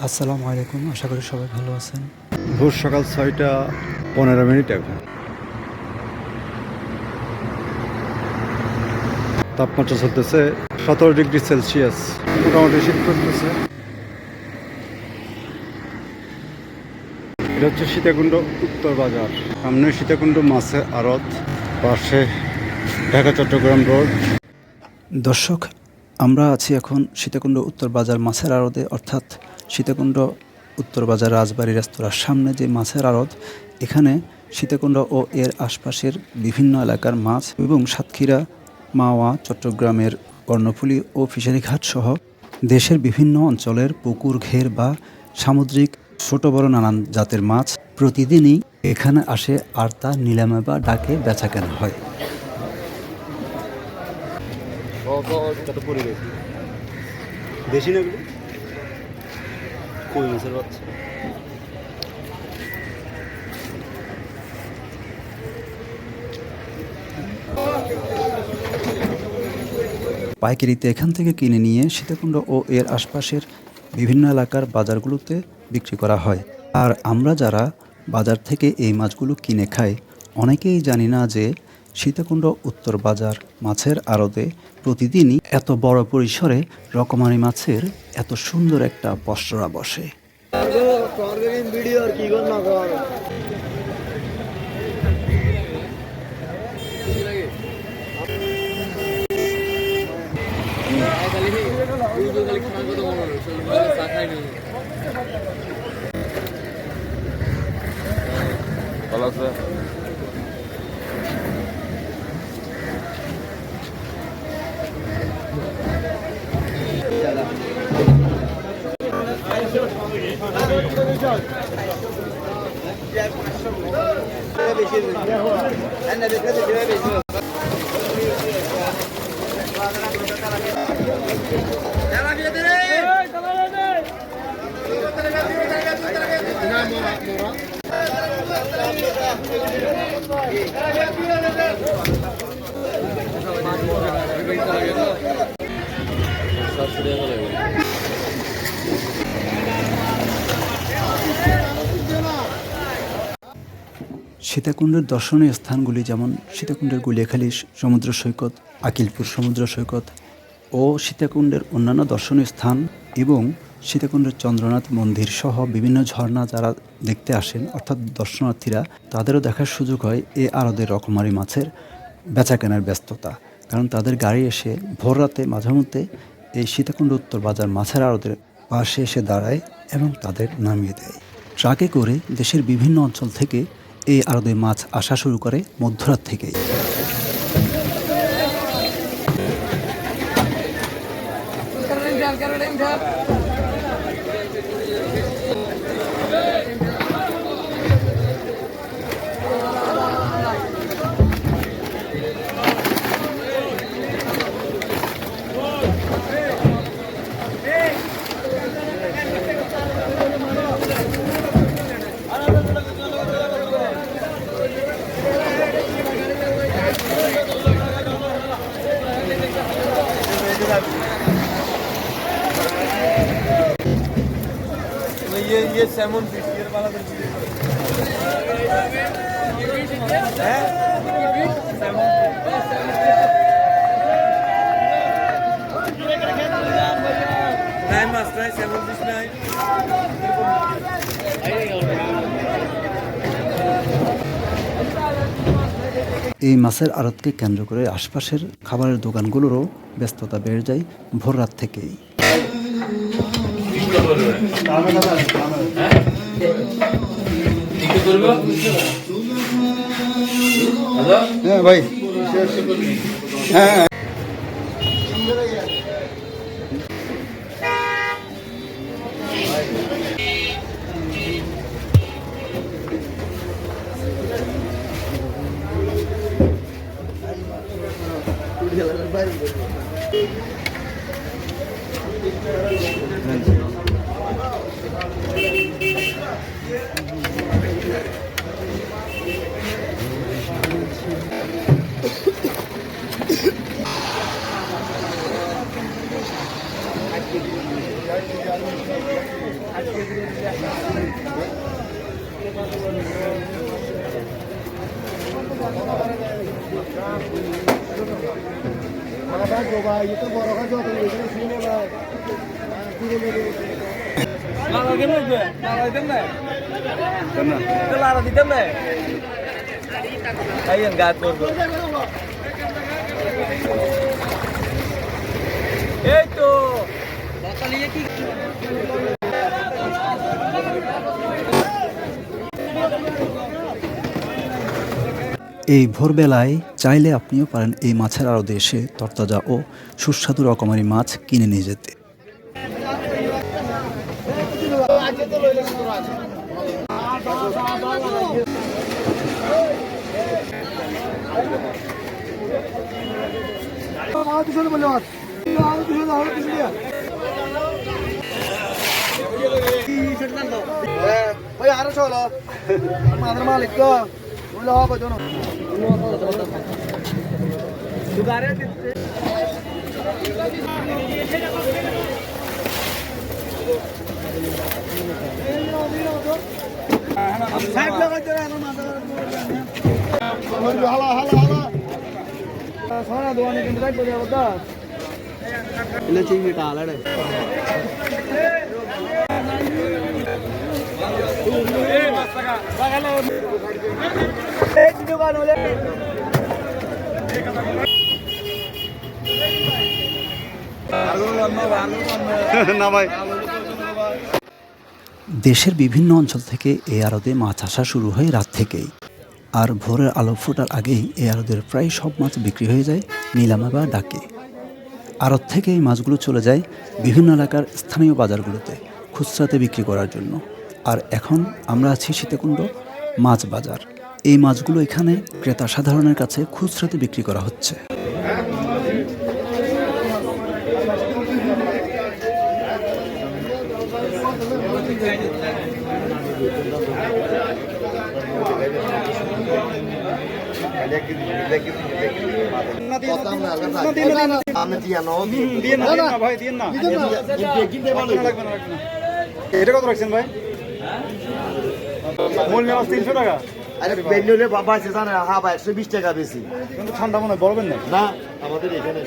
আসসালামু আলাইকুম, আশা করি সবাই ভালো আছেন। ভোর সকাল 6টা 15 মিনিট এখন। তাপমাত্রা চলতেছে 17 ডিগ্রি সেলসিয়াস, মোটামুটি শীত করতেছে। এটা হচ্ছে সীতাকুণ্ড উত্তর বাজার, সামনে সীতাকুণ্ড মাছের আড়ত, পাশে ঢাকা চট্টগ্রাম রোড। দর্শক, আমরা আছি এখন সীতাকুণ্ড উত্তর বাজার মাছের আড়তে, অর্থাৎ সীতাকুণ্ড উত্তর বাজার রাজবাড়ি রেস্তোরাঁর সামনে যে মাছের আড়ত, এখানে সীতাকুণ্ড ও এর আশপাশের বিভিন্ন এলাকার মাছ এবং সাতক্ষীরা, মাওয়া, চট্টগ্রামের কর্ণফুলী ও ফিশারি ঘাট সহ দেশের বিভিন্ন অঞ্চলের পুকুর, ঘের বা সামুদ্রিক ছোট বড় নানান জাতের মাছ প্রতিদিনই এখানে আসে, আর তা নিলামে বা ডাকে বেচা কেনা হয়। দেশি না এগুলো? কই মাছের বাচ্চা। পাইকারিতে এখান থেকে কিনে নিয়ে সীতাকুণ্ড ও এর আশপাশের বিভিন্ন এলাকার বাজারগুলোতে বিক্রি করা হয়। আর আমরা যারা বাজার থেকে এই মাছগুলো কিনে খাই, অনেকেই জানি না যে সীতাকুণ্ড উত্তর বাজার মাছের আড়তে প্রতিদিনই এত বড় পরিসরে রকমারি মাছের এত সুন্দর একটা পসরা বসে। ভালো আছে। সীতাকুণ্ডের দর্শনীয় স্থানগুলি যেমন সীতাকুণ্ডের গুলিয়াখালী সমুদ্র সৈকত, আকিলপুর সমুদ্র সৈকত ও সীতাকুণ্ডের অন্যান্য দর্শনীয় স্থান এবং সীতাকুণ্ডের চন্দ্রনাথ মন্দির সহ বিভিন্ন ঝর্ণা যারা দেখতে আসেন, অর্থাৎ দর্শনার্থীরা, তাদেরও দেখার সুযোগ হয় এই আড়তের রকমারি মাছের বেচাকেনার ব্যস্ততা। কারণ তাদের গাড়ি এসে ভোর রাতে মাঝে মধ্যে এই সীতাকুণ্ড উত্তর বাজার মাছের আড়তের পাশে এসে দাঁড়ায় এবং তাদের নামিয়ে দেয়। ট্রাকে করে দেশের বিভিন্ন অঞ্চল থেকে এই আড়তে মাছ আসা শুরু করে মধ্যরাত থেকেই। ये सैमन फिश ये वाला तो है सैमन नहीं मस्त है सैमन फिश नहीं। এই মাছের আড়তকে কেন্দ্র করে আশপাশের খাবারের দোকানগুলোরও ব্যস্ততা বেড়ে যায় ভোর রাত থেকেই। হ্যাঁ ভাই, হ্যাঁ মালা কেমন হবে? মালা দিতাম না। কেন না? তো লারা দিতাম না। আইয়েন গাছ করবো। এই তো বকালিয়ে কি এই ভোরবেলায় চাইলে আপনিও পারেন এই মাছের আড়তে এসে তরতাজা ও সুস্বাদু রকমারি মাছ কিনে নিয়ে যেতে। না ভাই, দেশের বিভিন্ন অঞ্চল থেকে এই আড়তে মাছ আসা শুরু হয় রাত থেকেই, আর ভোরের আলো ফোটার আগেই এই আড়তের প্রায় সব মাছ বিক্রি হয়ে যায় নিলামে বা ডাকে। আড়ত থেকে এই মাছগুলো চলে যায় বিভিন্ন এলাকার স্থানীয় বাজারগুলোতে খুচরাতে বিক্রি করার জন্য। আর এখন আমরা আছি সীতাকুণ্ড মাছ বাজার। এই মাছগুলো এখানে ক্রেতা সাধারণের কাছে খুচরাতে বিক্রি করা হচ্ছে। এটা কত রাখছেন ভাই? মূল নেওয়া 300 টাকা। আরে বেঙ্গলে বাবা আছে জানে, হ্যাঁ ভাই 120 টাকা বেশি। কিন্তু ঠান্ডা মনে হয় বলবেন না। না আমাদের এখানে